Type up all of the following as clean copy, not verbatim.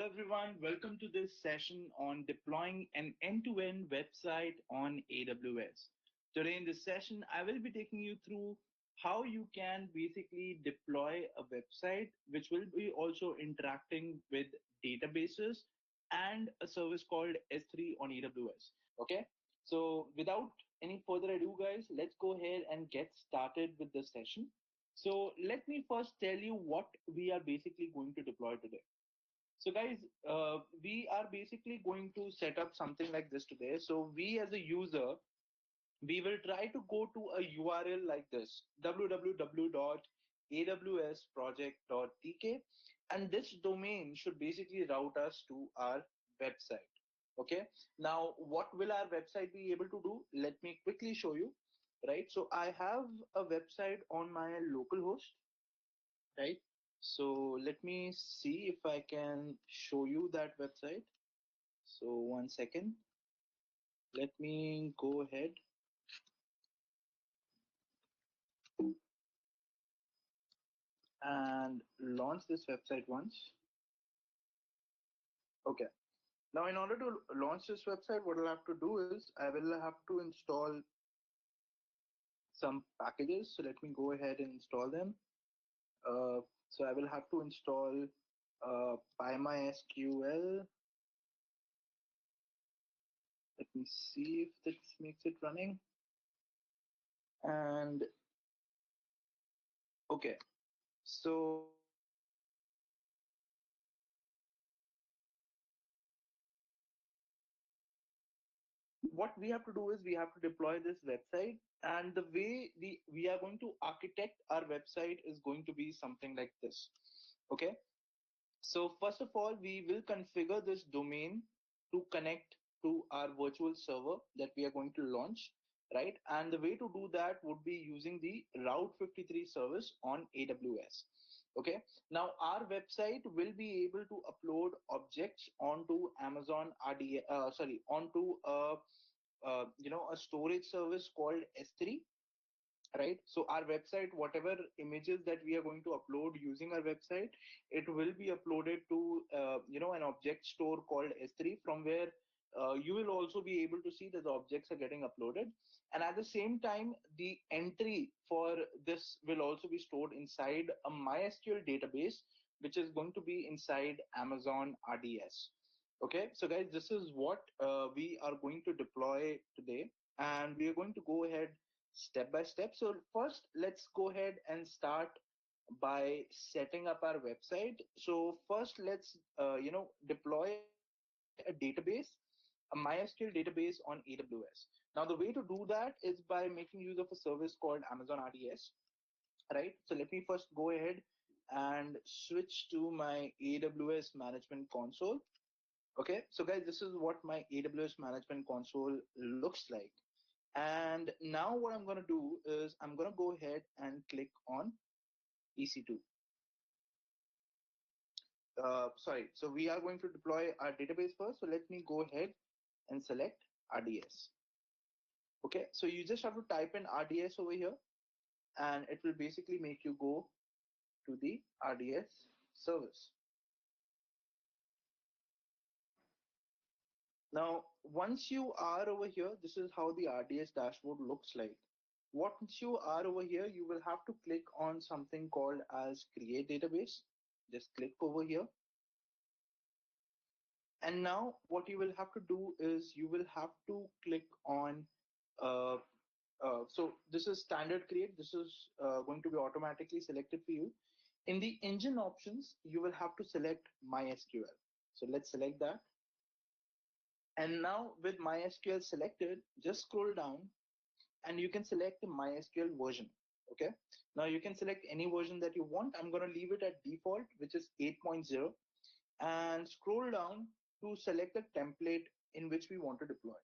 everyone, welcome to this session on deploying an end-to-end website on AWS. Today in this session, I will be taking you through how you can basically deploy a website which will be also interacting with databases and a service called S3 on AWS. Okay, so without any further ado, guys, let's go ahead and get started with this session. So let me first tell you what we are basically going to deploy today. So guys, we are basically going to set up something like this today. So we as a user, we will try to go to a URL like this, www.awsproject.tk, and this domain should basically route us to our website. Okay. Now, what will our website be able to do? Let me quickly show you. Right. So I have a website on my local host, right? So let me see if I can show you that website. So 1 second, let me go ahead and launch this website once. Okay. Now, in order to launch this website, what I'll have to do is I will have to install some packages. So let me go ahead and install them. So I will have to install PyMySQL. Let me see if this makes it running. And okay, so what we have to do is we have to deploy this website, and the way we are going to architect our website is going to be something like this. Okay, so first of all, we will configure this domain to connect to our virtual server that we are going to launch, right? And the way to do that would be using the Route 53 service on AWS. Okay, now our website will be able to upload objects onto Amazon onto a storage service called S3, right? So our website, whatever images that we are going to upload using our website, it will be uploaded to an object store called S3, from where you will also be able to see that the objects are getting uploaded. And at the same time, the entry for this will also be stored inside a MySQL database, which is going to be inside Amazon RDS. Okay, so guys, this is what we are going to deploy today, and we are going to go ahead step by step. So first, let's go ahead and start by setting up our website. So first, let's deploy a database, a MySQL database on AWS. Now, the way to do that is by making use of a service called Amazon RDS, right? So let me first go ahead and switch to my AWS Management Console. Okay, so guys, this is what my AWS Management Console looks like. And now what I'm going to do is I'm going to go ahead and click on EC2. So we are going to deploy our database first. So let me go ahead and select RDS. Okay, so you just have to type in RDS over here, and it will basically make you go to the RDS service. Now, once you are over here, this is how the RDS dashboard looks like. Once you are over here, you will have to click on something called as Create Database. Just click over here. And now what you will have to do is you will have to click on, so this is standard create. This is going to be automatically selected for you. In the engine options, you will have to select MySQL. So let's select that. And now with MySQL selected, just scroll down and you can select the MySQL version. Okay. Now you can select any version that you want. I'm going to leave it at default, which is 8.0, and scroll down to select the template in which we want to deploy.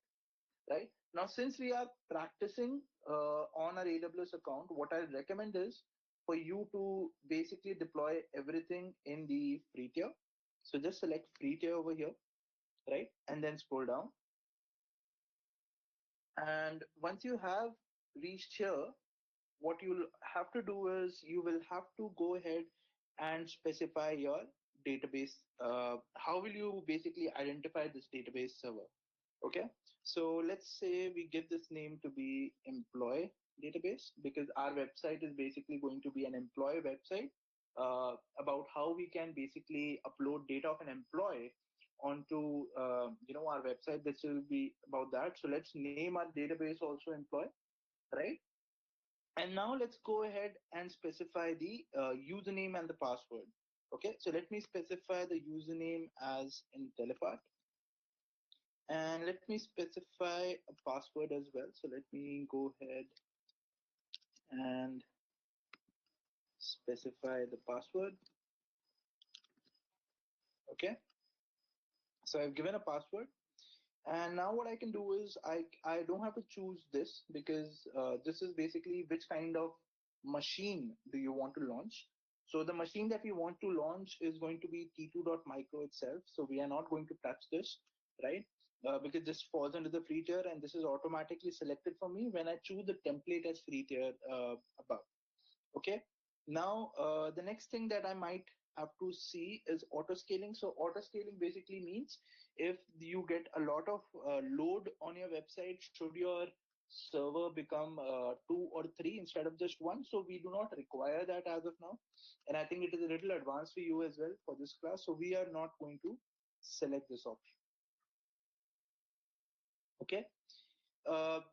Right now, since we are practicing on our AWS account, what I recommend is for you to basically deploy everything in the free tier. So just select free tier over here, right? And then scroll down. And once you have reached here, what you'll have to do is you will have to go ahead and specify your database, how will you basically identify this database server? Okay, so let's say we give this name to be employee database, because our website is basically going to be an employee website about how we can basically upload data of an employee onto our website. This will be about that. So let's name our database also employee, right? And now let's go ahead and specify the username and the password. Okay, so let me specify the username as IntelliPart, and let me specify a password as well. So let me go ahead and specify the password. Okay, so I've given a password, and now what I can do is I don't have to choose this, because this is basically which kind of machine do you want to launch. So the machine that we want to launch is going to be t2.micro itself. So we are not going to touch this, right? Because this falls under the free tier, and this is automatically selected for me when I choose the template as free tier above. Okay. Now, the next thing that I might have to see is auto scaling. So auto scaling basically means if you get a lot of load on your website, should your server become 2 or 3 instead of just 1. So we do not require that as of now. And I think it is a little advanced for you as well for this class. So we are not going to select this option. Okay.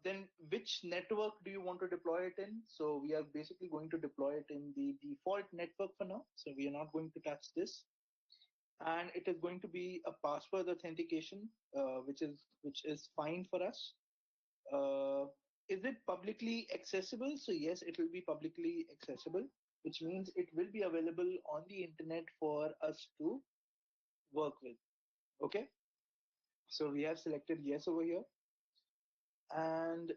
Then which network do you want to deploy it in? So we are basically going to deploy it in the default network for now. So we are not going to touch this. And it is going to be a password authentication, which is fine for us. Uh, is it publicly accessible? So yes, it will be publicly accessible, which means it will be available on the internet for us to work with. Okay. So we have selected yes over here. And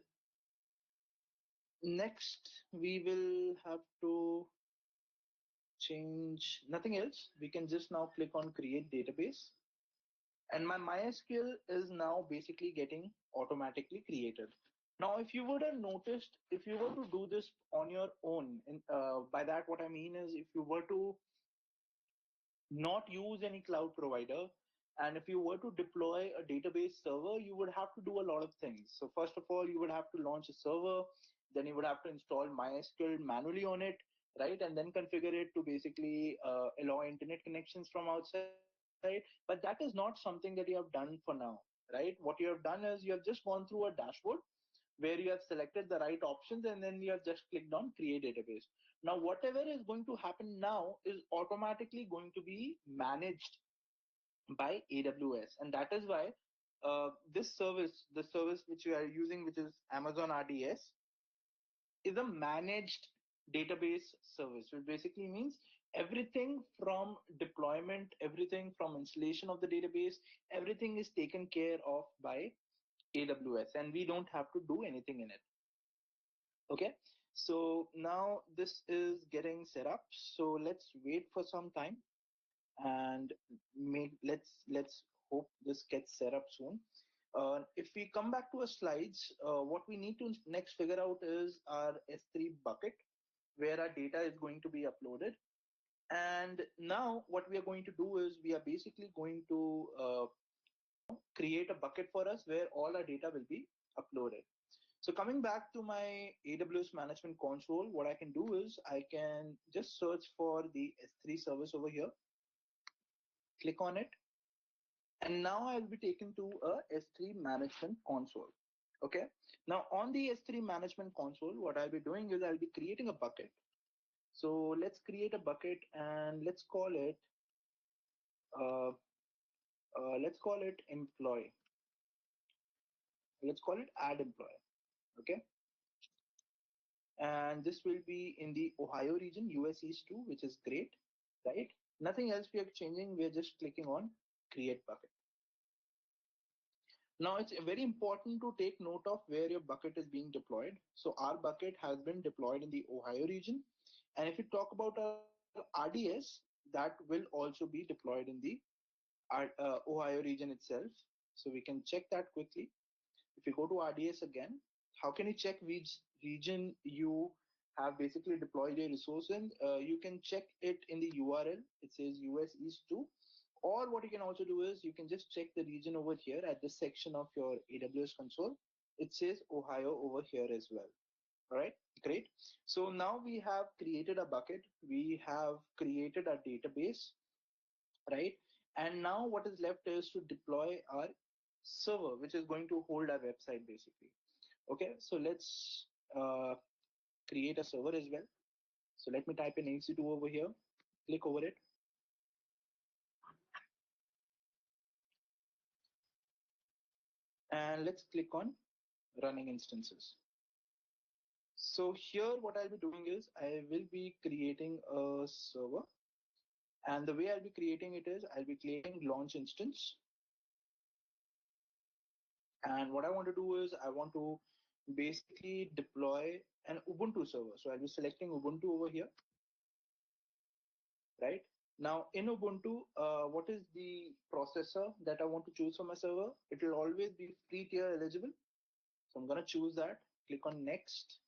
next, we will have to change nothing else. We can just now click on create database. And my MySQL is now basically getting automatically created. Now, if you would have noticed, if you were to do this on your own, by that what I mean is if you were to not use any cloud provider, and if you were to deploy a database server, you would have to do a lot of things. So first of all, you would have to launch a server, then you would have to install MySQL manually on it, right? And then configure it to basically allow internet connections from outside. But that is not something that you have done for now, right? What you have done is you have just gone through a dashboard where you have selected the right options, and then you have just clicked on create database. Now, whatever is going to happen now is automatically going to be managed by AWS. And that is why this service, the service which we are using, which is Amazon RDS, is a managed database service, which basically means everything from deployment, everything from installation of the database, everything is taken care of by AWS, and we don't have to do anything in it. Okay, so now this is getting set up. So let's wait for some time, and let's hope this gets set up soon. If we come back to our slides, what we need to next figure out is our S3 bucket, where our data is going to be uploaded. And now what we are going to do is we are basically going to create a bucket for us where all our data will be uploaded. So coming back to my AWS management console, what I can do is I can just search for the S3 service over here, click on it, and now I'll be taken to a S3 management console. Okay. Now on the S3 management console, what I'll be doing is I'll be creating a bucket. So let's create a bucket, and uh, let's call it employee. Let's call it add employee. Okay. And this will be in the Ohio region, US East 2, which is great, right? Nothing else we are changing. We're just clicking on create bucket. Now it's very important to take note of where your bucket is being deployed. So our bucket has been deployed in the Ohio region. And if you talk about our RDS, that will also be deployed in the Ohio region itself. So we can check that quickly. If you go to RDS again, how can you check which region you have basically deployed a resource in, you can check it in the URL. It says US East 2. Or what you can also do is you can just check the region over here at this section of your AWS console. It says Ohio over here as well. All right, great. So now we have created a bucket. We have created a database, right? And now what is left is to deploy our server, which is going to hold our website basically. Okay, so let's create a server as well. So let me type in EC2 over here, click over it. And let's click on running instances. So here what I'll be doing is I will be creating a server. And the way I'll be creating it is I'll be creating launch instance. And what I want to do is I want to basically deploy an Ubuntu server. So I'll be selecting Ubuntu over here, right? Now in Ubuntu, what is the processor that I want to choose for my server? It will always be free tier eligible. So I'm going to choose that, click on next.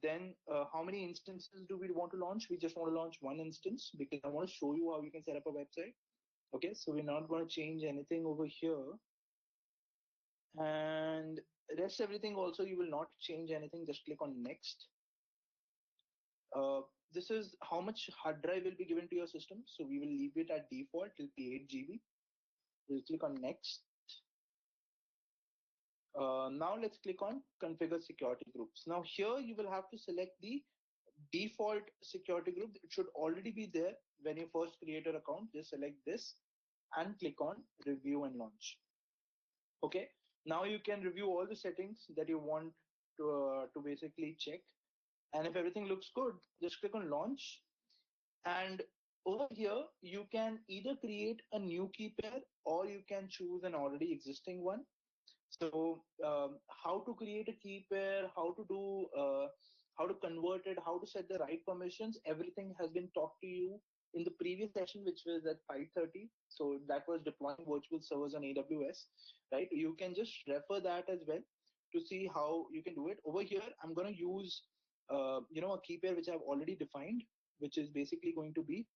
Then how many instances do we want to launch? We just want to launch one instance because I want to show you how you can set up a website. Okay, so we're not going to change anything over here. And rest everything also, you will not change anything. Just click on next. This is how much hard drive will be given to your system. So we will leave it at default till 8 GB. We'll click on next. Now let's click on configure security groups. Now here you will have to select the default security group. It should already be there when you first create your account. Just select this and click on review and launch. Okay, now you can review all the settings that you want to basically check. And if everything looks good, just click on launch. And over here, you can either create a new key pair or you can choose an already existing one. So how to create a key pair, how to convert it, how to set the right permissions, everything has been talked to you in the previous session, which was at 5:30. So that was deploying virtual servers on AWS, right? You can just refer that as well to see how you can do it. Over here, I'm going to use, a key pair which I've already defined, which is basically going to be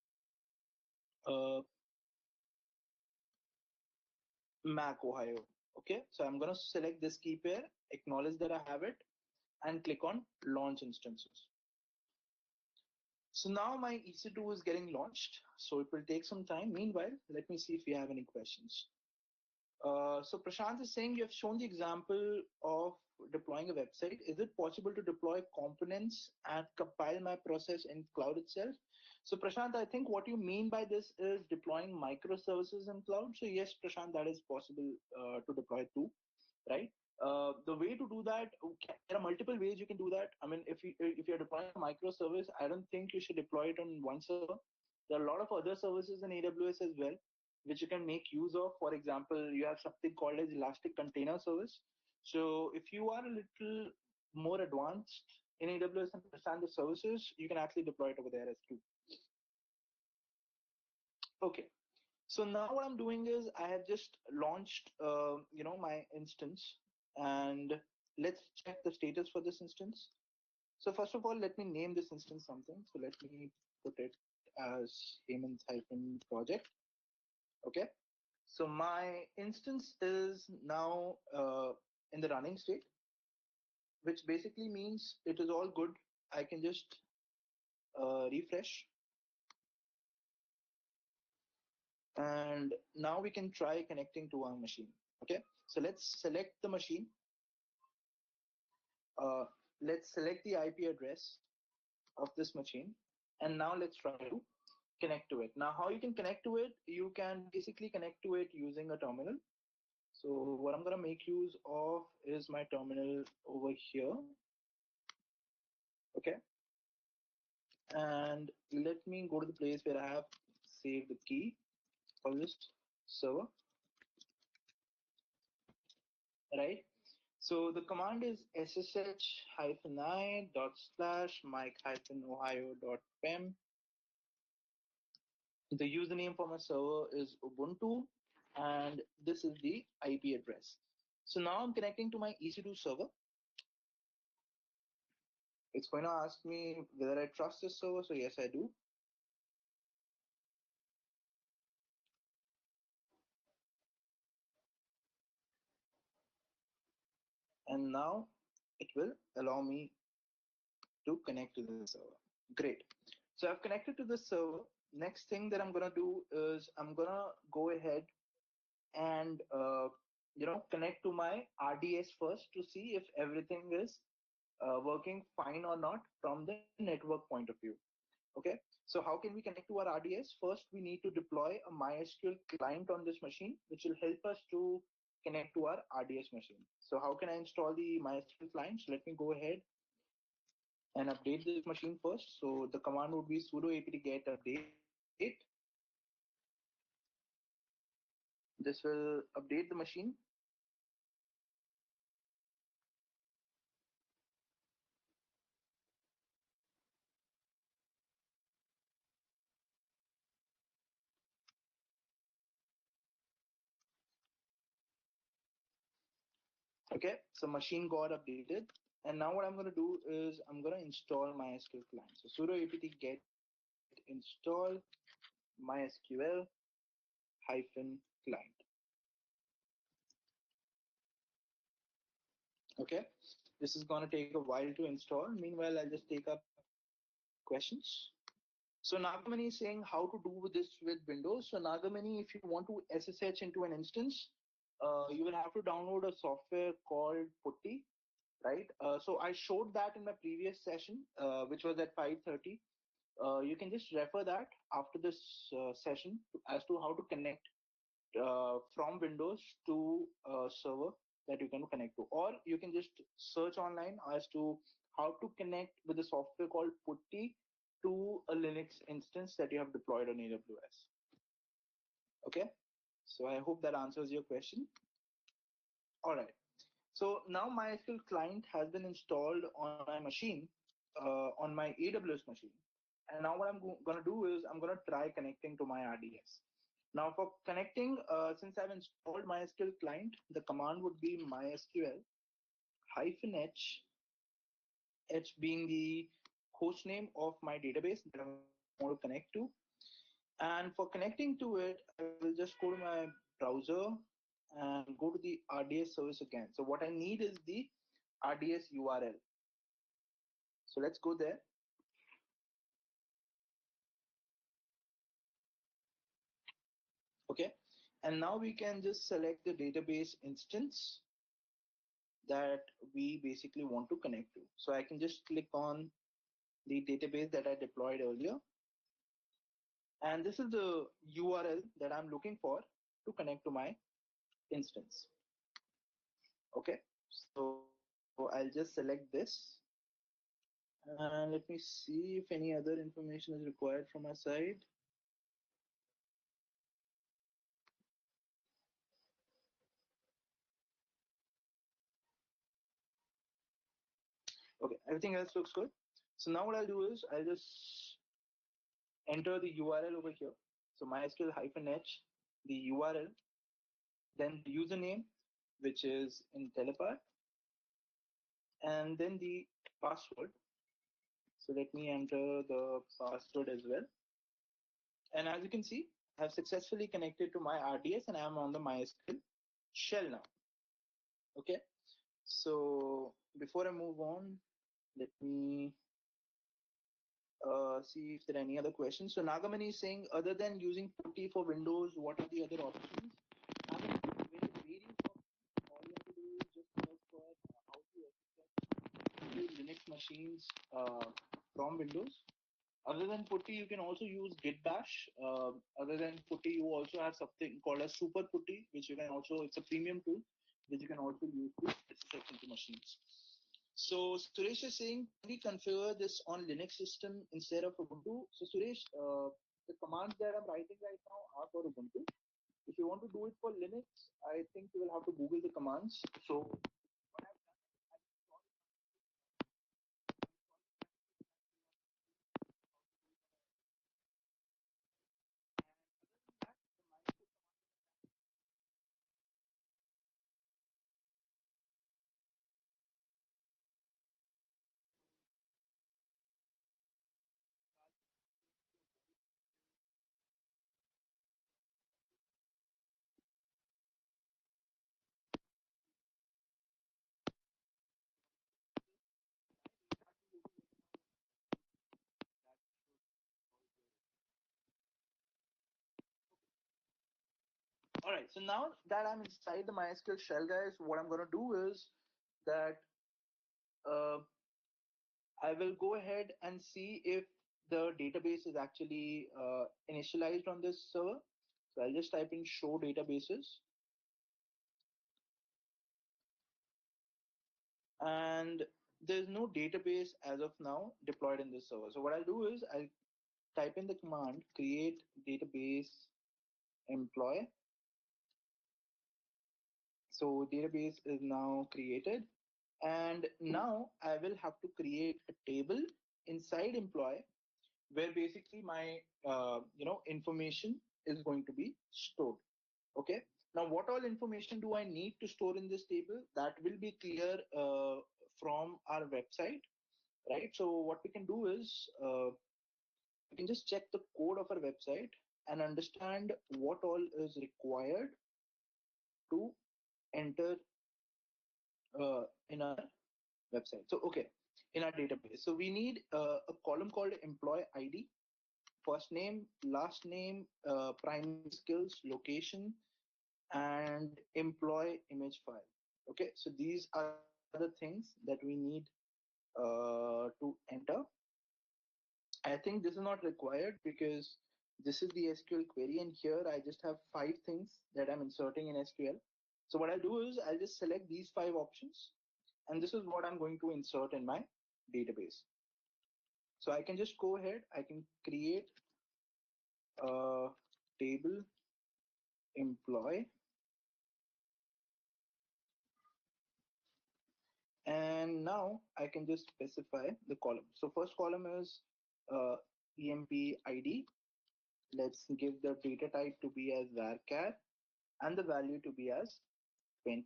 uh, Mac Ohio. Okay, so I'm going to select this key pair, acknowledge that I have it, and click on launch instances. So now my EC2 is getting launched, so it will take some time. Meanwhile, let me see if you have any questions. So Prashant is saying you have shown the example of deploying a website. Is it possible to deploy components and compile my process in cloud itself? So Prashant, I think what you mean by this is deploying microservices in cloud. So yes, Prashant, that is possible to deploy too, right? The way to do that, there are multiple ways you can do that. I mean, if you're deploying a microservice, I don't think you should deploy it on one server. There are a lot of other services in AWS as well, which you can make use of. For example, you have something called as Elastic Container Service. So if you are a little more advanced in AWS and understand the services, you can actually deploy it over there as too. Okay. So now what I'm doing is I have just launched, my instance, and let's check the status for this instance. So first of all, let me name this instance something. So let me put it as Hemant-project. Okay. So my instance is now in the running state, which basically means it is all good. I can just refresh. And now we can try connecting to our machine. Okay, so let's select the machine. Let's select the IP address of this machine, and now let's try to connect to it. Now, how you can connect to it? You can basically connect to it using a terminal. So what I'm going to make use of is my terminal over here. Okay, and let me go to the place where I have saved the key for this server, right? So the command is ssh-i.mike-ohio.pem. The username for my server is Ubuntu, and this is the IP address. So now I'm connecting to my EC2 server. It's going to ask me whether I trust this server. So yes, I do. And now it will allow me to connect to the server. Great. So I've connected to the server. Next thing that I'm going to do is I'm going to go ahead and connect to my RDS first to see if everything is working fine or not from the network point of view. Okay, so how can we connect to our RDS? First, we need to deploy a MySQL client on this machine, which will help us to connect to our RDS machine. So how can I install the MySQL client? So let me go ahead and update this machine first. So the command would be sudo apt get update. This will update the machine. Okay, so machine got updated. And now what I'm going to do is I'm going to install MySQL client. So sudo apt get install MySQL hyphen client. Okay, this is going to take a while to install. Meanwhile, I'll just take up questions. So Nagamani is saying how to do this with Windows. So Nagamani, if you want to SSH into an instance, you will have to download a software called Putty, right? So I showed that in my previous session, which was at 5:30. You can just refer that after this session as to how to connect from Windows to a server that you can connect to, or you can just search online as to how to connect with a software called Putty to a Linux instance that you have deployed on AWS. Okay, so I hope that answers your question. All right. So now MySQL client has been installed on my machine, on my AWS machine. And now what I'm going to do is I'm going to try connecting to my RDS. Now for connecting, since I've installed MySQL client, the command would be MySQL -h, h being the host name of my database that I want to connect to. And for connecting to it, I will just go to my browser and go to the RDS service again. So what I need is the RDS URL. So let's go there. Okay. And now we can just select the database instance that we basically want to connect to. So I can just click on the database that I deployed earlier. And this is the URL that I'm looking for to connect to my instance. Okay. So I'll just select this. And let me see if any other information is required from my side. Okay, everything else looks good. So now what I'll do is I'll just enter the URL over here. So MySQL-h, the URL, then the username, which is in Telepart, and then the password. So let me enter the password as well. And as you can see, I've successfully connected to my RDS and I'm on the MySQL shell now. Okay. So before I move on, let me see if there are any other questions. So Nagamani is saying, other than using Putty for Windows, what are the other options? Nagamani, when you're reading from, all you have to do is just search for how to access Linux machines from Windows. Other than Putty, you can also use Git Bash. Other than Putty, you also have something called a Super Putty, which you can also, it's a premium tool, which you can also use to SSH into machines. So Suresh is saying, can we configure this on Linux system instead of Ubuntu? So Suresh, the commands that I'm writing right now are for Ubuntu. If you want to do it for Linux, I think you will have to Google the commands. So right, so now that I'm inside the MySQL shell, guys, what I'm going to do is that uh, I will go ahead and see if the database is actually initialized on this server. So I'll just type in show databases, and there's no database as of now deployed in this server. So what I'll do is I'll type in the command create database employee. So database is now created, and now I will have to create a table inside employee where basically my information is going to be stored. Okay. Now, what all information do I need to store in this table? That will be clear from our website, right? So what we can do is we can just check the code of our website and understand what all is required to enter in our website. So, okay, in our database. So we need a column called employee ID, first name, last name, primary skills, location, and employee image file. Okay, so these are the things that we need to enter. I think this is not required because this is the SQL query, and here I just have 5 things that I'm inserting in SQL. So what I'll do is I'll just select these 5 options, and this is what I'm going to insert in my database. So I can just go ahead, I can create a table employee, and now I can just specify the column. So first column is uh, emp id. Let's give the data type to be as varchar and the value to be as 20.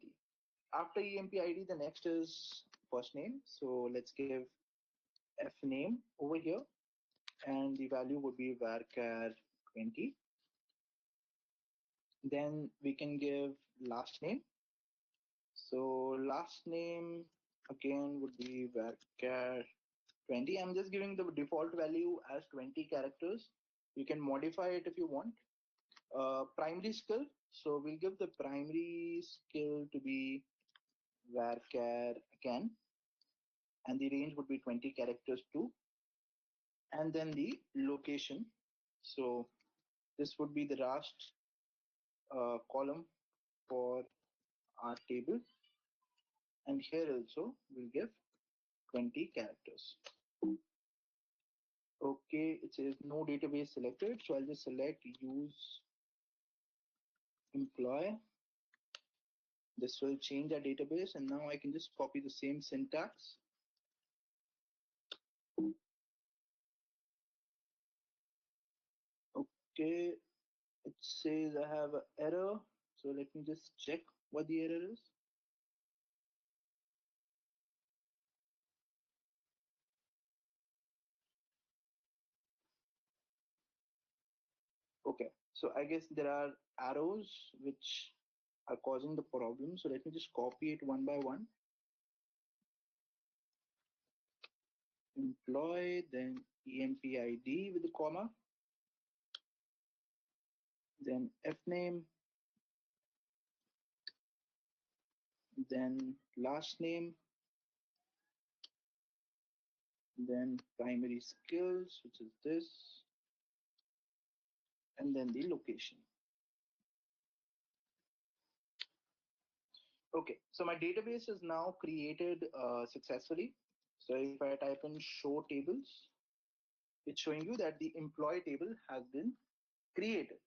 After emp id, the next is first name. So let's give f name over here, and the value would be varchar 20. Then we can give last name. So last name again would be varchar 20. I'm just giving the default value as 20 characters. You can modify it if you want. Primary skill. So we'll give the primary skill to be varchar again, and the range would be 20 characters too. And then the location. So this would be the last column for our table. And here also we'll give 20 characters. Okay, it says no database selected. So I'll just select use employee. This will change our database, and now I can just copy the same syntax. Okay, it says I have an error. So let me just check what the error is. Okay, so I guess there are arrows which are causing the problem. So let me just copy it one by one. Employee, then empid with the comma, then fname, then last name, then primary skills, which is this, and then the location. Okay, so my database is now created successfully. So if I type in show tables, it's showing you that the employee table has been created.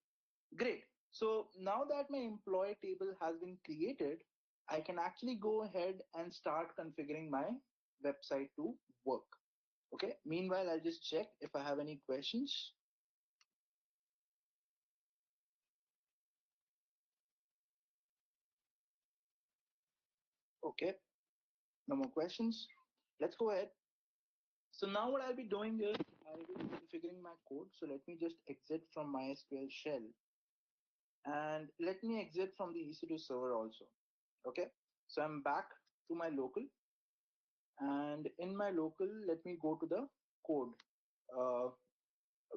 Great. So now that my employee table has been created, I can actually go ahead and start configuring my website to work. Okay. Meanwhile, I'll just check if I have any questions. Okay. No more questions. Let's go ahead. So now what I'll be doing is I will be configuring my code. So let me just exit from MySQL shell, and let me exit from the EC2 server also. Okay. So I'm back to my local, and in my local, let me go to the code uh,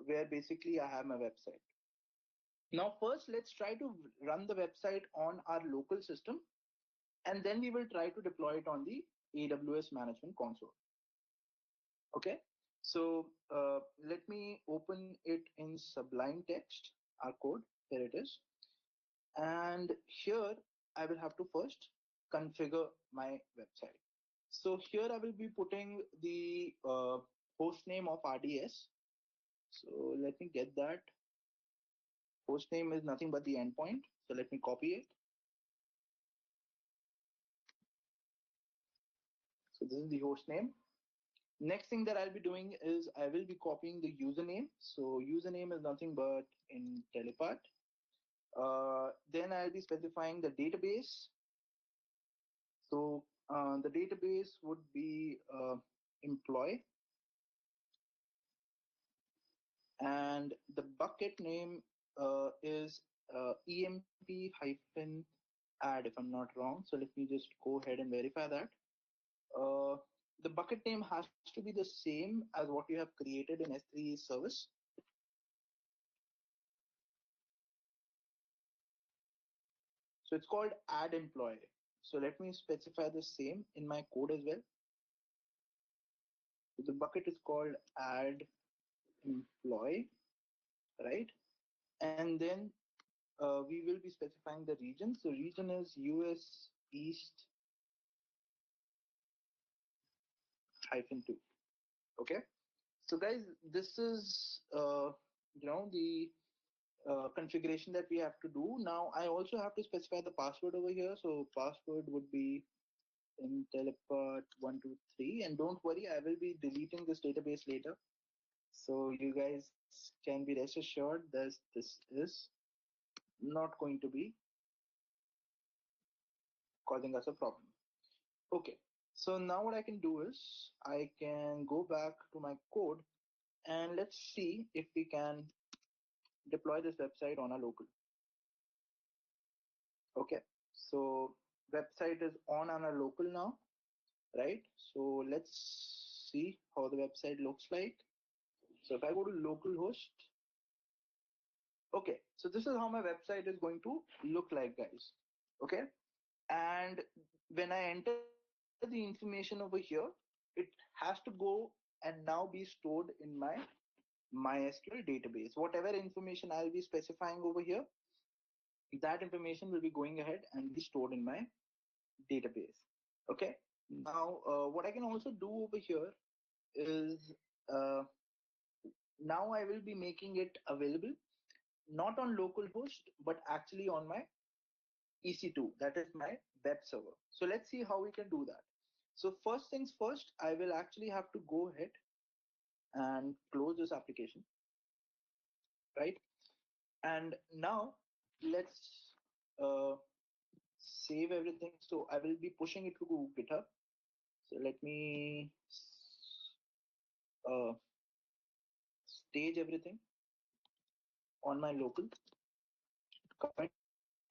where basically I have my website. Now, first, let's try to run the website on our local system, and then we will try to deploy it on the AWS Management Console. Okay, so let me open it in Sublime Text, our code. Here it is. And here I will have to first configure my website. So here I will be putting the host name of RDS. So let me get that. Host name is nothing but the endpoint. So let me copy it. So this is the host name. Next thing that I'll be doing is I will be copying the username. So username is nothing but in Telepart. Then I'll be specifying the database. So the database would be employee, and the bucket name is emp hyphen add, if I'm not wrong. So let me just go ahead and verify that. Uh, the bucket name has to be the same as what you have created in S3 service. So it's called add employee. So let me specify the same in my code as well. So the bucket is called add employee, right? And then we will be specifying the region. So region is US East -2. Okay. So guys, this is the configuration that we have to do. Now I also have to specify the password over here. So password would be IntelliPart123, and don't worry, I will be deleting this database later. So you guys can be rest assured that this is not going to be causing us a problem. Okay, so now what I can do is I can go back to my code and let's see if we can deploy this website on a local. Okay, so website is on a local now, right? So let's see how the website looks like. So if I go to localhost, okay, so this is how my website is going to look like, guys. Okay, and when I enter the information over here, it has to go and now be stored in my MySQL database. Whatever information I'll be specifying over here, that information will be going ahead and be stored in my database. Okay. Now, what I can also do over here is uh, now I will be making it available not on localhost, but actually on my EC2, that is my web server. So let's see how we can do that. So first things first, I will actually have to go ahead and close this application, right? And now let's uh, save everything. So I will be pushing it to GitHub. So let me uh, stage everything on my local, commit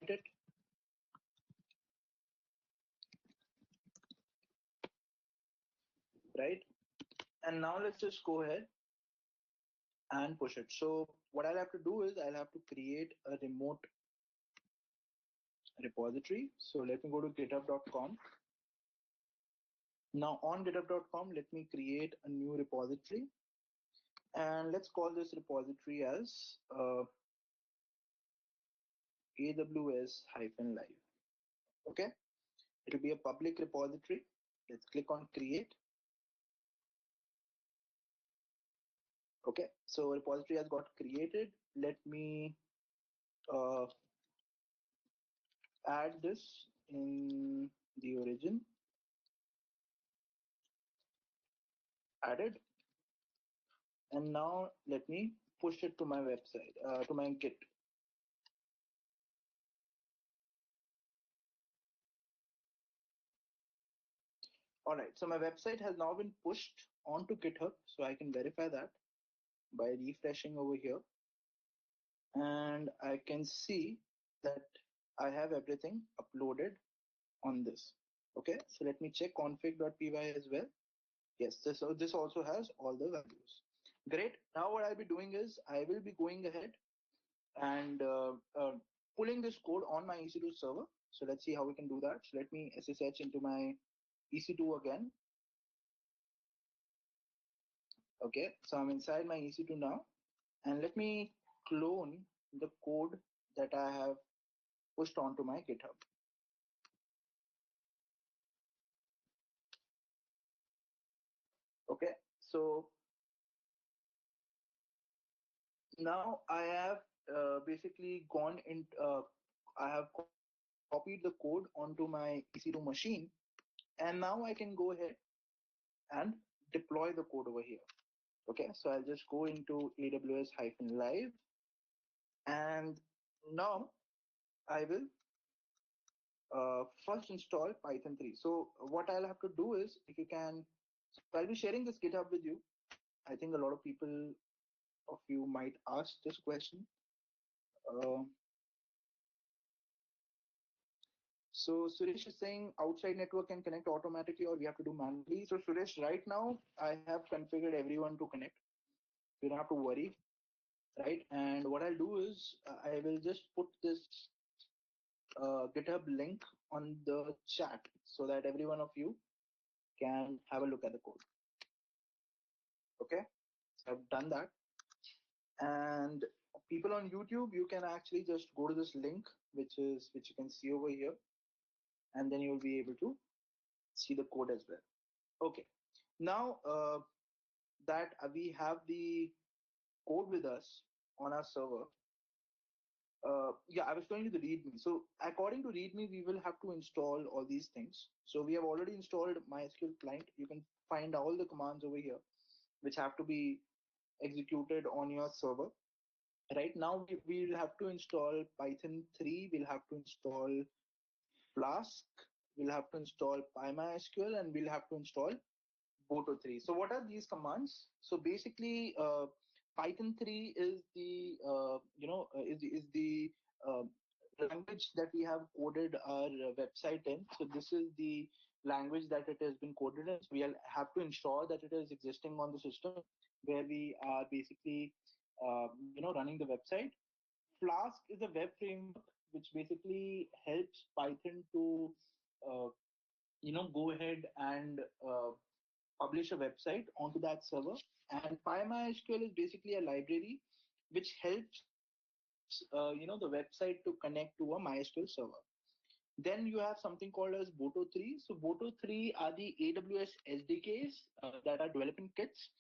it, right? And now let's just go ahead and push it. So what I'll have to do is I'll have to create a remote repository. So let me go to github.com. Now on github.com, let me create a new repository, and let's call this repository as AWS-live. Okay, it will be a public repository. Let's click on create. Okay, so repository has got created. Let me uh, add this in the origin. Added. And now let me push it to my website, to my Git. All right, so my website has now been pushed onto GitHub, so I can verify that by refreshing over here. And I can see that I have everything uploaded on this. Okay, so let me check config.py as well. Yes, this also has all the values. Great. Now what I'll be doing is I will be going ahead and pulling this code on my EC2 server. So let's see how we can do that. So let me SSH into my EC2 again. Okay, so I'm inside my EC2 now, and let me clone the code that I have pushed onto my GitHub. Okay, so now I have basically gone in. I have copied the code onto my EC2 machine, and now I can go ahead and deploy the code over here. Okay, so I'll just go into AWS-live, and now I will first install Python 3. So what I'll have to do is, if you can, so I'll be sharing this GitHub with you. I think a lot of people of you might ask this question. Uh, so Suresh is saying outside network can connect automatically or we have to do manually. So Suresh, right now I have configured everyone to connect. You don't have to worry, right? And what I'll do is I will just put this GitHub link on the chat so that every one of you can have a look at the code. Okay, so I've done that. And people on YouTube, you can actually just go to this link, which you can see over here, and then you'll be able to see the code as well. Okay, now that we have the code with us on our server, yeah, I was going to the README. So according to README, we will have to install all these things. So we have already installed MySQL client. You can find all the commands over here, which have to be executed on your server. Right now, we'll have to install Python 3. We'll have to install Flask. We'll have to install PyMySQL, and we'll have to install Boto 3. So what are these commands? So basically, Python 3 is the is the uh, language that we have coded our website in. So this is the language that it has been coded in. So we'll have to ensure that it is existing on the system where we are basically running the website. Flask is a web framework which basically helps Python to uh, go ahead and publish a website onto that server. And PyMySQL is basically a library which helps the website to connect to a MySQL server. Then you have something called as Boto 3. So Boto 3 are the AWS SDKs that are developing kits,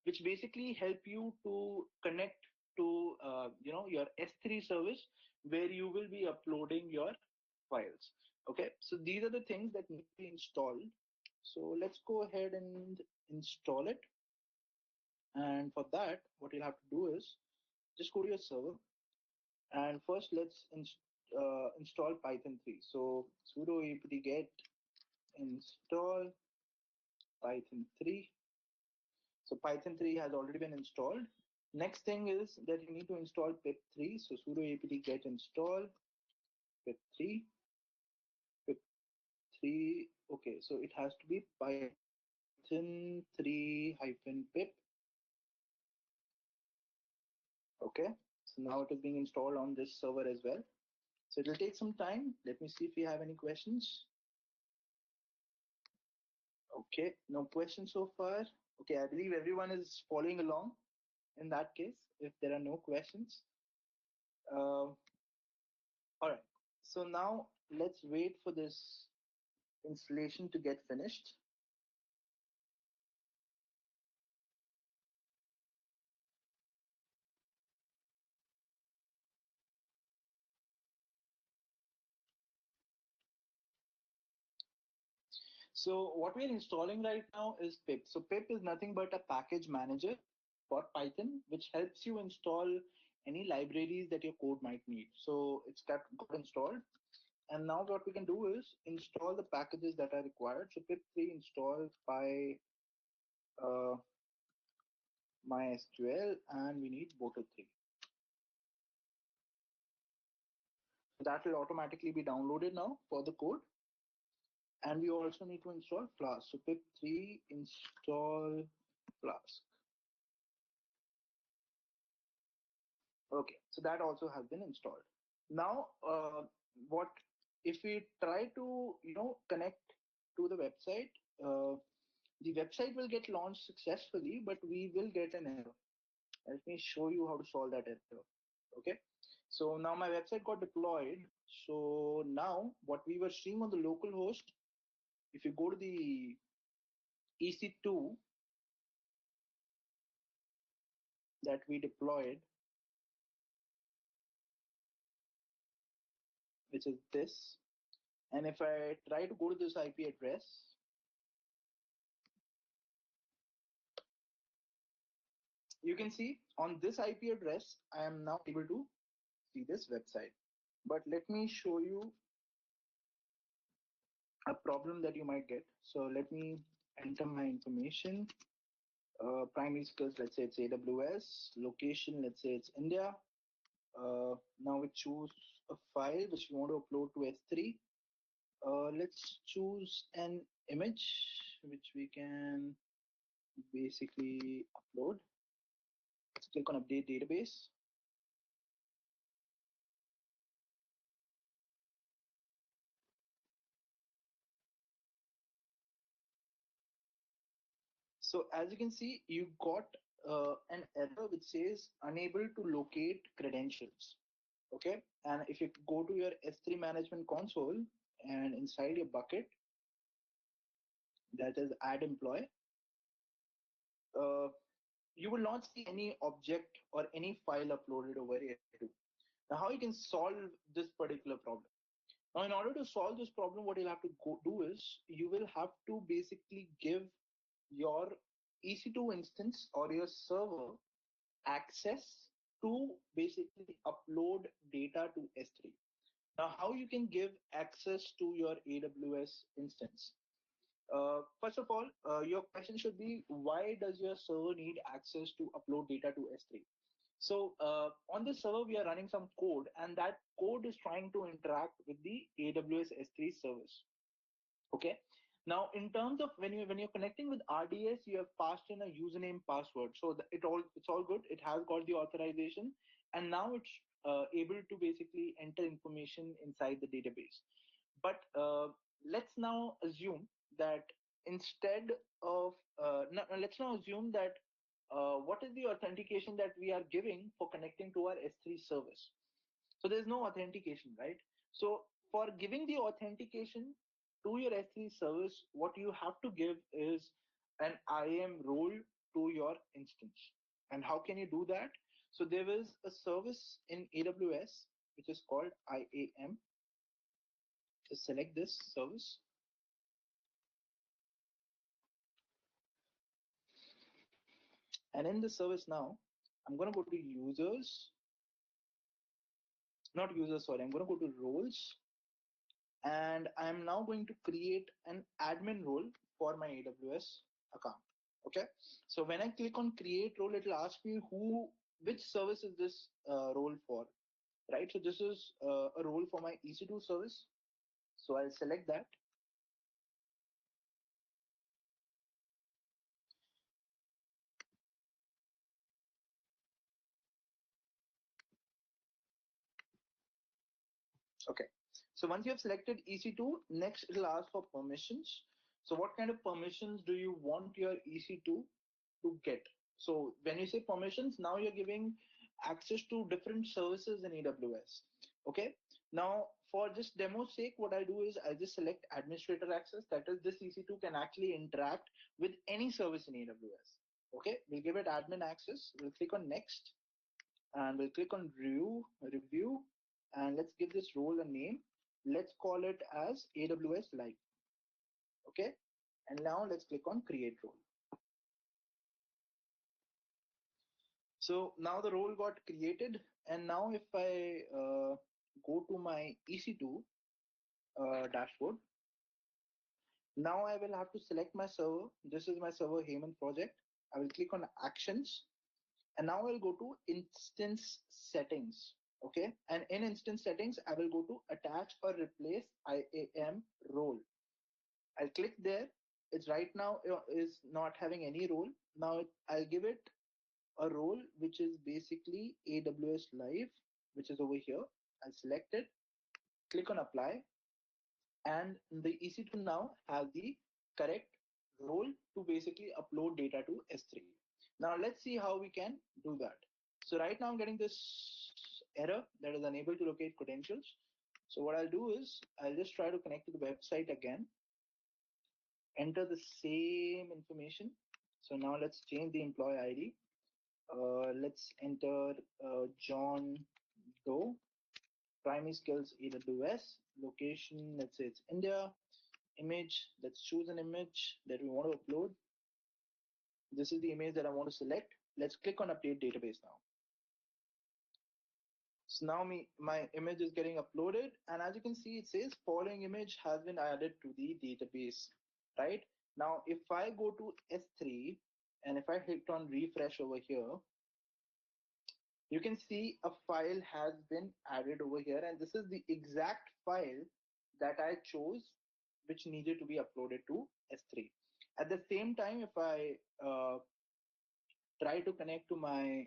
which basically help you to connect to your S3 service where you will be uploading your files. Okay, so these are the things that need to be installed. So let's go ahead and install it. And for that, what you'll have to do is just go to your server, and first let's install Python 3. So sudo apt get install Python 3. So Python 3 has already been installed. Next thing is that you need to install pip 3. So sudo apt get install pip 3. Pip 3. Okay, so it has to be Python 3 hyphen pip. Okay, so now it is being installed on this server as well. So it will take some time. Let me see if you have any questions. Okay, no questions so far. Okay, I believe everyone is following along in that case, if there are no questions. All right, so now let's wait for this installation to get finished. So what we're installing right now is pip. So pip is nothing but a package manager for Python, which helps you install any libraries that your code might need. So it's got installed. And now what we can do is install the packages that are required. So pip3 install by MySQL, and we need Boto 3. So that will automatically be downloaded now for the code. And we also need to install Flask. So pip3 install Flask. Okay, So that also has been installed. Now, what if we try to connect to the website? The website will get launched successfully, but we will get an error. Let me show you how to solve that error. Okay. So now my website got deployed. So now what we were seeing on the local host, if you go to the EC2 that we deployed, which is this, and if I try to go to this IP address, you can see on this IP address, I am now able to see this website. But let me show you a problem that you might get. So let me enter my information. Primary skills, let's say it's AWS. Location, let's say it's India. Now we choose a file which we want to upload to S3. Let's choose an image which we can basically upload. Let's click on update database. So as you can see, you got an error which says unable to locate credentials. Okay, and if you go to your S3 management console and inside your bucket, that is add employee, you will not see any object or any file uploaded over here too. Now, how you can solve this particular problem? Now, in order to solve this problem, what you'll have to do is you will have to basically give your EC2 instance or your server access to basically upload data to S3. Now, how you can give access to your AWS instance? First of all, your question should be, why does your server need access to upload data to S3? So on this server, we are running some code, and that code is trying to interact with the AWS S3 service. Okay. Now, in terms of when you're connecting with RDS, you have passed in a username password. So it's all good. It has got the authorization, and now it's able to basically enter information inside the database. But let's now assume that instead of let's now assume that what is the authentication that we are giving for connecting to our S3 service? So there's no authentication, right? So for giving the authentication to your S3 service, what you have to give is an IAM role to your instance. And how can you do that? So there is a service in AWS which is called IAM. Just select this service. And in the service now, I'm going to go to users, not users, sorry, I'm going to go to roles. And I'm now going to create an admin role for my AWS account. Okay. So when I click on create role, it will ask me which service is this role for, right? So this is a role for my EC2 service. So I'll select that. Okay. So once you have selected EC2, next it'll ask for permissions. So what kind of permissions do you want your EC2 to get? So when you say permissions, now you're giving access to different services in AWS. Okay. Now for just demo sake, what I do is I just select administrator access. That is, this EC2 can actually interact with any service in AWS. Okay. We'll give it admin access. We'll click on next and we'll click on review, and let's give this role a name. Let's call it as AWS Live. Okay. And now let's click on create role. So now the role got created, and now if I go to my EC2 dashboard, now I will have to select my server. This is my server Heyman project. I will click on actions, and now I'll go to instance settings. Okay, and in instance settings, I will go to attach or replace IAM role. I'll click there. It's right now is not having any role. Now I'll give it a role which is basically AWS Live, which is over here. I'll select it, click on apply, and the EC2 now has the correct role to basically upload data to S3. Now let's see how we can do that. So right now I'm getting this error that is unable to locate credentials. So what I'll do is I'll just try to connect to the website again, enter the same information. So now let's change the employee ID. Let's enter John Doe, primary skills AWS, location, let's say it's India, image, let's choose an image that we want to upload. This is the image that I want to select. Let's click on update database now. So now my image is getting uploaded, and as you can see, it says following image has been added to the database, right? Now, if I go to S3 and if I hit on refresh over here, you can see a file has been added over here, and this is the exact file that I chose, which needed to be uploaded to S3. At the same time, if I try to connect to my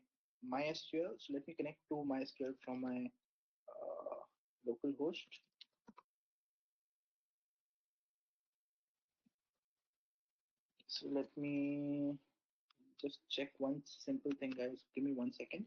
MySQL, so let me connect to MySQL from my local host. So let me just check one simple thing, guys. Give me 1 second.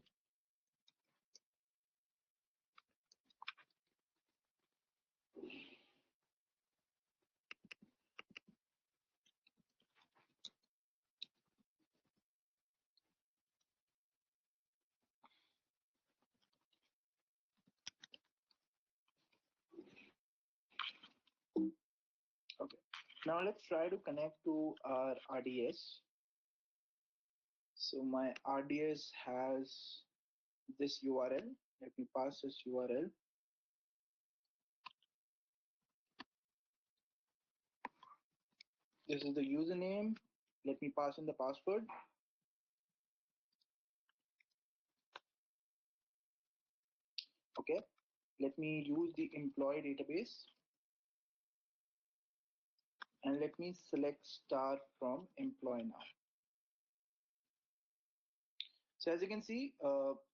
Okay. Now let's try to connect to our RDS. So my RDS has this URL. Let me pass this URL. This is the username. Let me pass in the password. Okay. Let me use the employee database. And let me select star from employee now. So as you can see,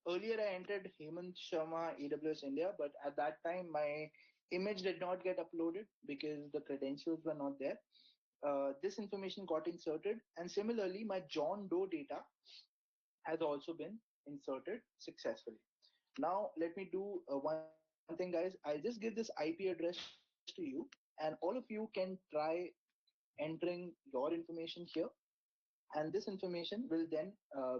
earlier I entered Hemant Sharma AWS India, but at that time my image did not get uploaded because the credentials were not there. This information got inserted, and similarly my John Doe data has also been inserted successfully. Now let me do one thing, guys. I'll just give this IP address to you, and all of you can try entering your information here, and this information will then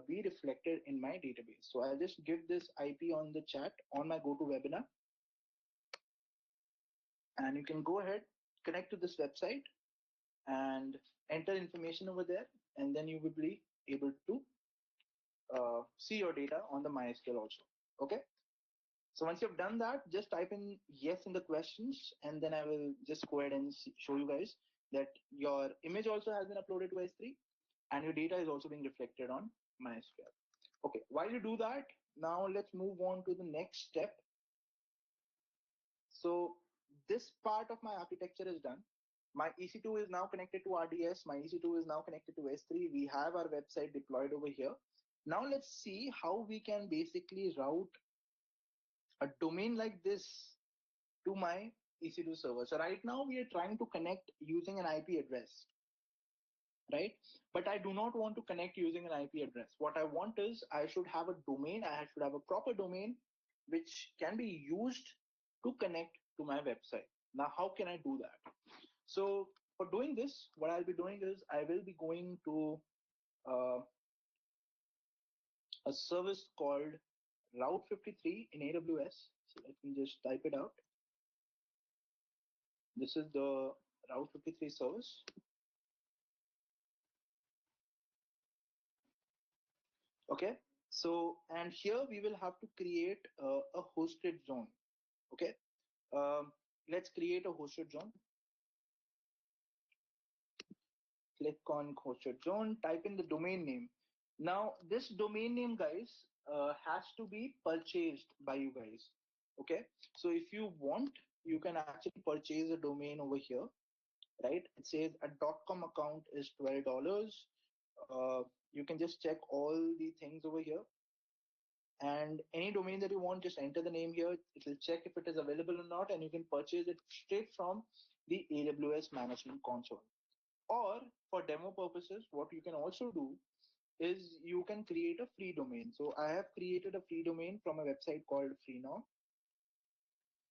be reflected in my database. So I'll just give this IP on the chat on my GoToWebinar, and you can go ahead, connect to this website and enter information over there, and then you will be able to see your data on the MySQL also. Okay. So once you've done that, just type in yes in the questions, and then I will just go ahead and show you guys that your image also has been uploaded to S3 and your data is also being reflected on MySQL. Okay, while you do that, now let's move on to the next step. So this part of my architecture is done. My EC2 is now connected to RDS. My EC2 is now connected to S3. We have our website deployed over here. Now let's see how we can basically route a domain like this to my EC2 server. So right now we are trying to connect using an IP address, right? But I do not want to connect using an IP address. What I want is I should have a domain. I should have a proper domain which can be used to connect to my website. Now, how can I do that? So for doing this, what I'll be doing is I will be going to uh, a service called Route 53 in AWS. So let me just type it out. This is the Route 53 service. Okay. So, and here we will have to create a hosted zone. Okay. Let's create a hosted zone. Click on hosted zone, type in the domain name. Now, this domain name, guys, has to be purchased by you guys. Okay. So if you want, you can actually purchase a domain over here, right? It says a .com account is $12. You can just check all the things over here, and any domain that you want, just enter the name here. It will check if it is available or not, and you can purchase it straight from the AWS management console. Or for demo purposes, what you can also do is you can create a free domain. So I have created a free domain from a website called Freenom.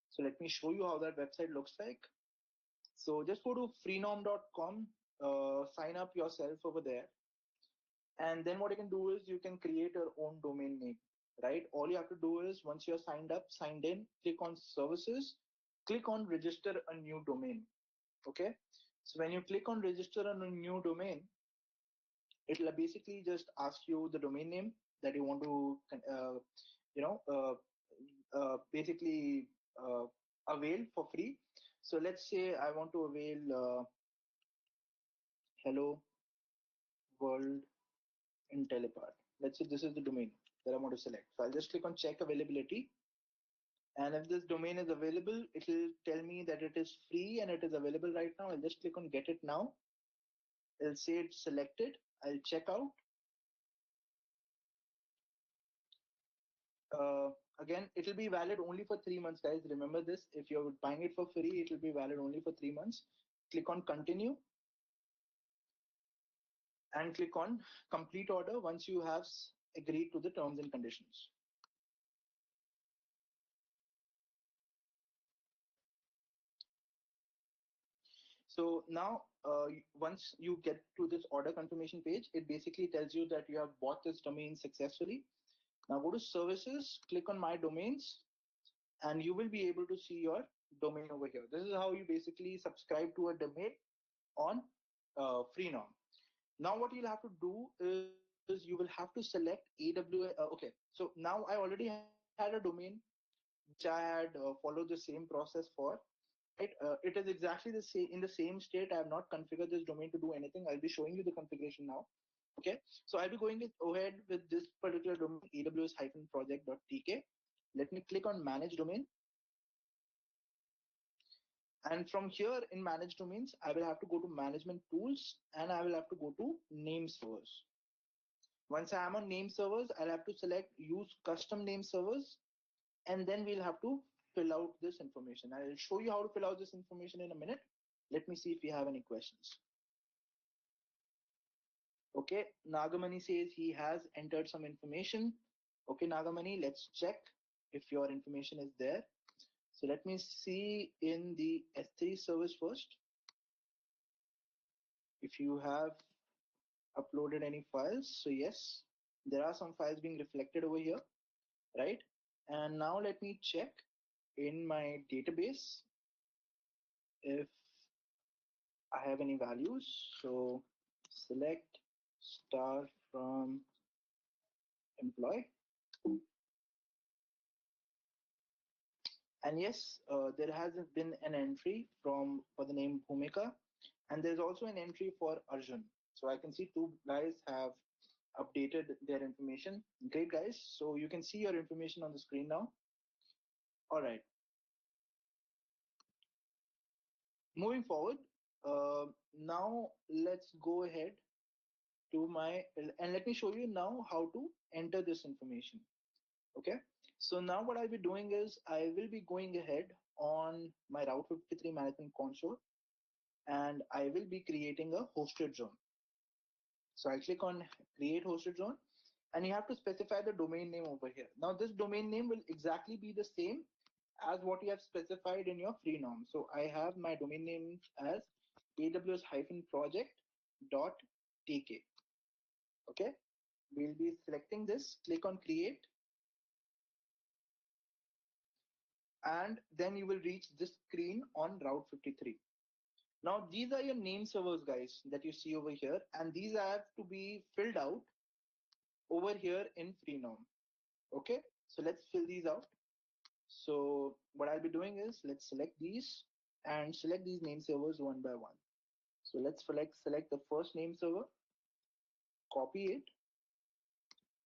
So let me show you how that website looks like. So just go to freenom.com, sign up yourself over there. And then what you can do is you can create your own domain name, right? All you have to do is once you're signed up, signed in, click on services, click on register a new domain. Okay. So when you click on register on a new domain, it'll basically just ask you the domain name that you want to, you know, basically avail for free. So let's say I want to avail hello world in telepart. Let's say this is the domain that I want to select. So I'll just click on check availability. And if this domain is available, it will tell me that it is free and it is available right now. I'll just click on get it now. It'll say it's selected. I'll check out. Uh, Again, it will be valid only for 3 months, guys. Remember this. If you're buying it for free, it will be valid only for 3 months. Click on continue and click on complete order once you have agreed to the terms and conditions. So now, once you get to this order confirmation page, it basically tells you that you have bought this domain successfully. Now go to services, click on my domains, and you will be able to see your domain over here. This is how you basically subscribe to a domain on Freenom. Now what you'll have to do is you will have to select AWS. Okay, so now I already had a domain which I had followed the same process for, right? It is exactly the same in the same state. I have not configured this domain to do anything. I'll be showing you the configuration now. Okay, so I'll be going ahead with this particular domain, aws-project.tk. Let me click on manage domain. And from here in manage domains, I will have to go to management tools and I will have to go to name servers. Once I am on name servers, I'll have to select use custom name servers, and then we'll have to fill out this information. I'll show you how to fill out this information in a minute. Let me see if you have any questions. Okay, Nagamani says he has entered some information. Okay, Nagamani, let's check if your information is there. So let me see in the S3 service first. If you have uploaded any files. So yes, there are some files being reflected over here, right? And now let me check in my database if I have any values. So select star from employee. And yes, there has been an entry for the name Bhumika, and there's also an entry for Arjun. So I can see two guys have updated their information. Great, guys. So you can see your information on the screen now. All right. Moving forward, now let's go ahead to and let me show you now how to enter this information. Okay. So now what I'll be doing is I will be going ahead on my Route 53 management console and I will be creating a hosted zone. So I click on create hosted zone and you have to specify the domain name over here. Now this domain name will exactly be the same as what you have specified in your free norm. So I have my domain name as aws-project.tk. Okay, we'll be selecting this, click on create, and then you will reach this screen on Route 53. Now these are your name servers, guys, that you see over here, and these have to be filled out over here in Freenom. Okay, so let's fill these out. So what I'll be doing is let's select these and select these name servers one by one. So let's select the first name server, copy it,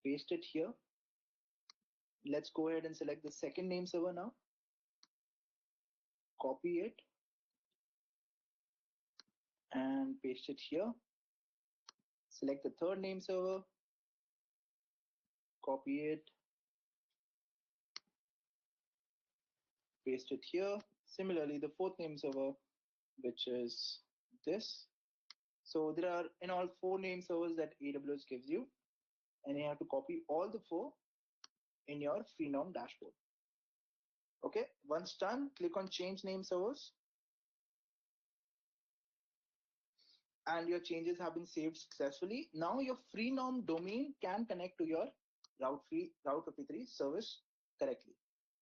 paste it here. Let's go ahead and select the second name server now, copy it and paste it here. select the third name server, copy it, paste it here. Similarly, the fourth name server, which is this. So there are in all 4 name servers that AWS gives you, and you have to copy all the 4 in your Freenom dashboard. Okay, once done, click on change name servers, and your changes have been saved successfully. Now your Freenom domain can connect to your Route 53 service correctly.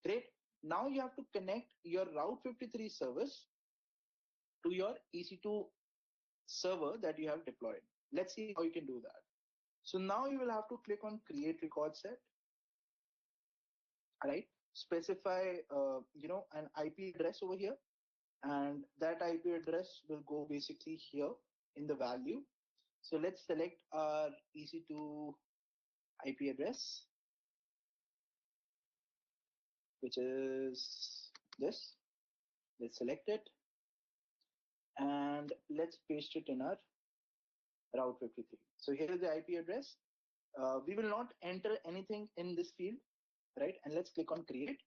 Great. Now you have to connect your Route 53 service to your EC2 server that you have deployed. Let's see how you can do that. So now you will have to click on create record set, right? Specify, an IP address over here, and that IP address will go basically here in the value. So let's select our EC2 IP address, which is this. Let's select it and let's paste it in our Route 53. So here is the IP address. We will not enter anything in this field, right? And let's click on create.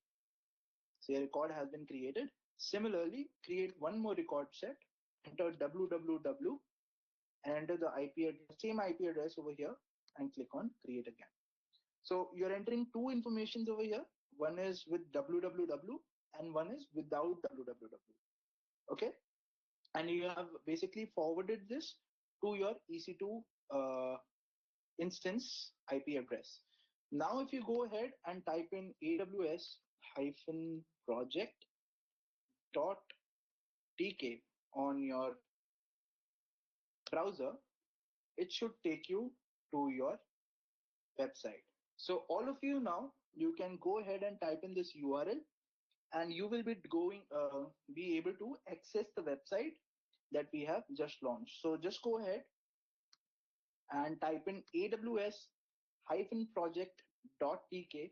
So a record has been created. Similarly, create one more record set, enter www and enter the IP address, same IP address over here, and click on create again. So you're entering 2 informations over here. One is with www and one is without www. Okay. And you have basically forwarded this to your EC2 instance IP address. Now, if you go ahead and type in aws-project.tk on your browser, it should take you to your website. So all of you now, you can go ahead and type in this URL and you will be able to access the website that we have just launched. So just go ahead and type in aws-project.tk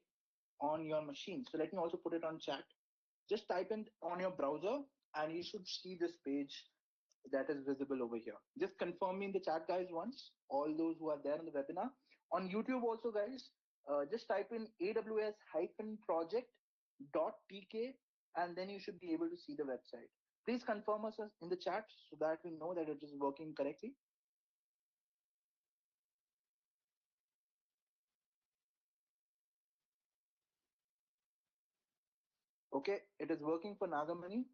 on your machine. So let me also put it on chat. Just type in on your browser and you should see this page that is visible over here. Just confirm me in the chat, guys, once, all those who are there in the webinar. On YouTube also, guys, just type in aws-project.tk and then you should be able to see the website. Please confirm us in the chat so that we know that it is working correctly. Okay, it is working for Nagamani.